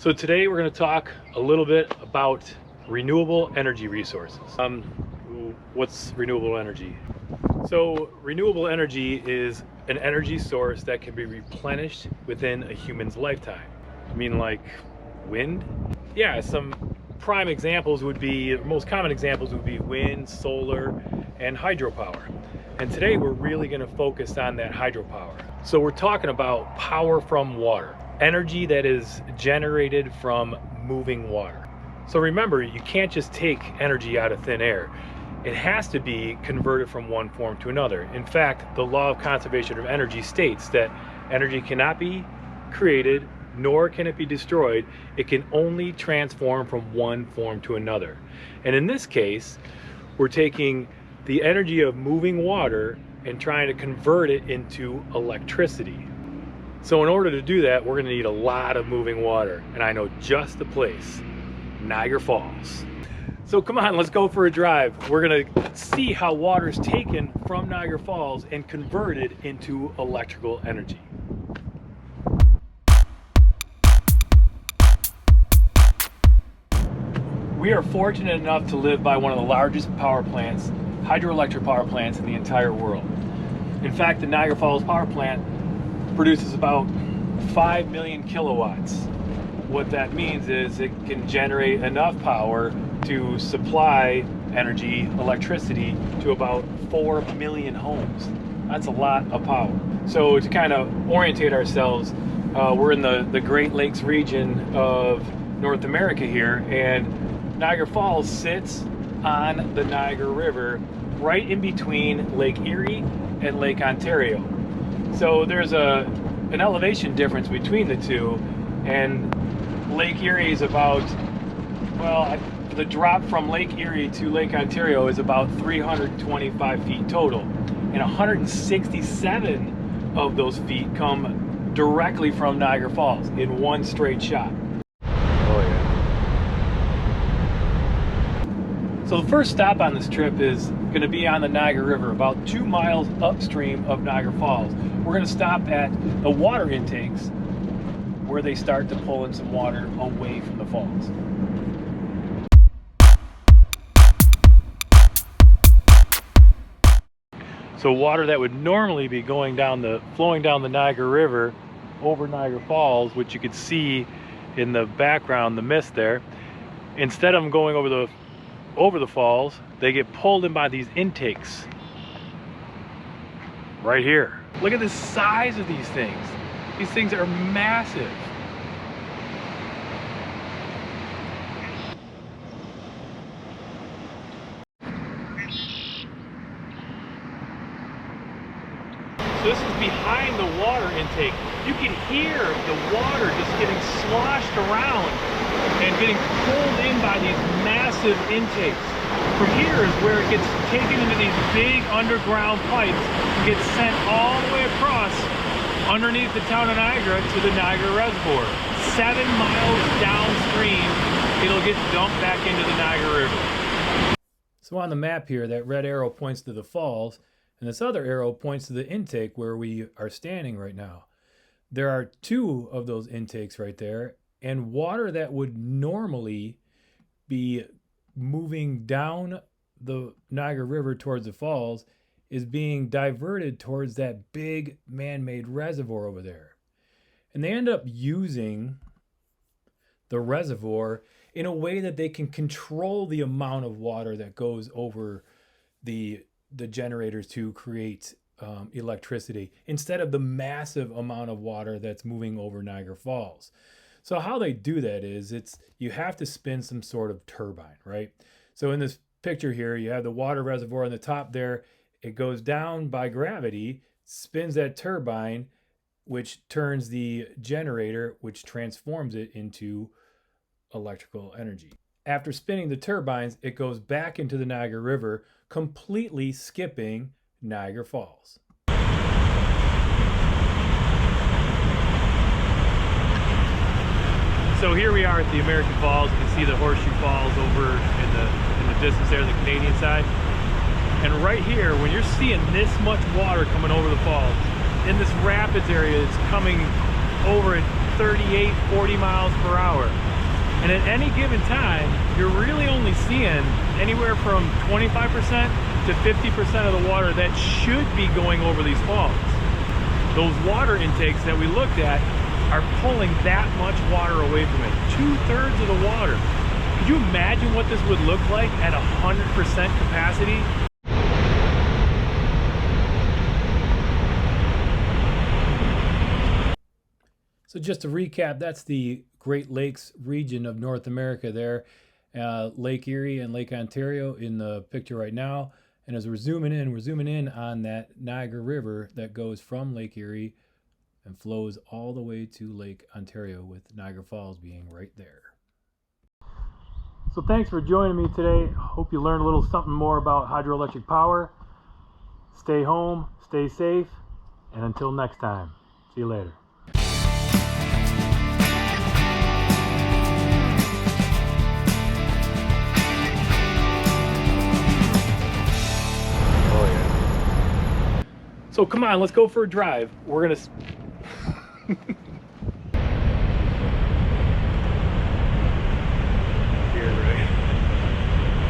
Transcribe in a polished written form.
So today we're going to talk a little bit about renewable energy resources. What's renewable energy? So renewable energy is an energy source that can be replenished within a human's lifetime. I mean, like wind? Yeah, some prime examples would be, most common examples would be wind, solar, and hydropower. And today we're really going to focus on that hydropower. So we're talking about power from water, energy that is generated from moving water. So remember, you can't just take energy out of thin air. It has to be converted from one form to another. In fact, the law of conservation of energy states that energy cannot be created, nor can it be destroyed. It can only transform from one form to another. And in this case, we're taking the energy of moving water and trying to convert it into electricity. So in order to do that, we're going to need a lot of moving water, and I know just the place, Niagara Falls. So come on, let's go for a drive. We're going to see how water is taken from Niagara Falls and converted into electrical energy. We are fortunate enough to live by one of the largest power plants, hydroelectric power plants in the entire world. In fact, the Niagara Falls power plant produces about 5 million kilowatts. What that means is it can generate enough power to supply energy, electricity, to about 4 million homes. That's a lot of power. So to kind of orientate ourselves, we're in the Great Lakes region of North America here, and Niagara Falls sits on the Niagara River right in between Lake Erie and Lake Ontario. So there's an elevation difference between the two, and Lake Erie is about, well, the drop from Lake Erie to Lake Ontario is about 325 feet total, and 167 of those feet come directly from Niagara Falls in one straight shot. So the first stop on this trip is going to be on the Niagara River, about 2 miles upstream of Niagara Falls. We're going to stop at the water intakes where they start to pull in some water away from the falls. So water that would normally be flowing down the Niagara River over Niagara Falls, which you could see in the background, the mist there, instead of them going over the falls, they get pulled in by these intakes right here. Look at the size of these things. These things are massive. So this is behind the water intake. You can hear the water just getting sloshed around and getting pulled in by these massive intakes. From here is where it gets taken into these big underground pipes and gets sent all the way across underneath the town of Niagara to the Niagara Reservoir. 7 miles downstream, it'll get dumped back into the Niagara River. So on the map here, that red arrow points to the falls, and this other arrow points to the intake where we are standing right now. There are 2 of those intakes right there, and water that would normally be moving down the Niagara River towards the falls is being diverted towards that big man-made reservoir over there. And they end up using the reservoir in a way that they can control the amount of water that goes over the generators to create electricity, instead of the massive amount of water that's moving over Niagara Falls. So how they do that is you have to spin some sort of turbine, right? So in this picture here, you have the water reservoir on the top there. It goes down by gravity, spins that turbine, which turns the generator, which transforms it into electrical energy. After spinning the turbines, it goes back into the Niagara River, completely skipping Niagara Falls. So here we are at the American Falls. You can see the Horseshoe Falls over in the distance there, the Canadian side. And right here, when you're seeing this much water coming over the falls, in this rapids area, it's coming over it 38, 40 miles per hour. And at any given time, you're really only seeing anywhere from 25% to 50% of the water that should be going over these falls. Those water intakes that we looked at are pulling that much water away from it. 2/3 of the water. Could you imagine what this would look like at 100% capacity? So just to recap, that's the Great Lakes region of North America there. Lake Erie and Lake Ontario in the picture right now. And as we're zooming in on that Niagara River that goes from Lake Erie and flows all the way to Lake Ontario, with Niagara Falls being right there. So thanks for joining me today. Hope you learned a little something more about hydroelectric power. Stay home, stay safe, and until next time, see you later. So come on, let's go for a drive. We're gonna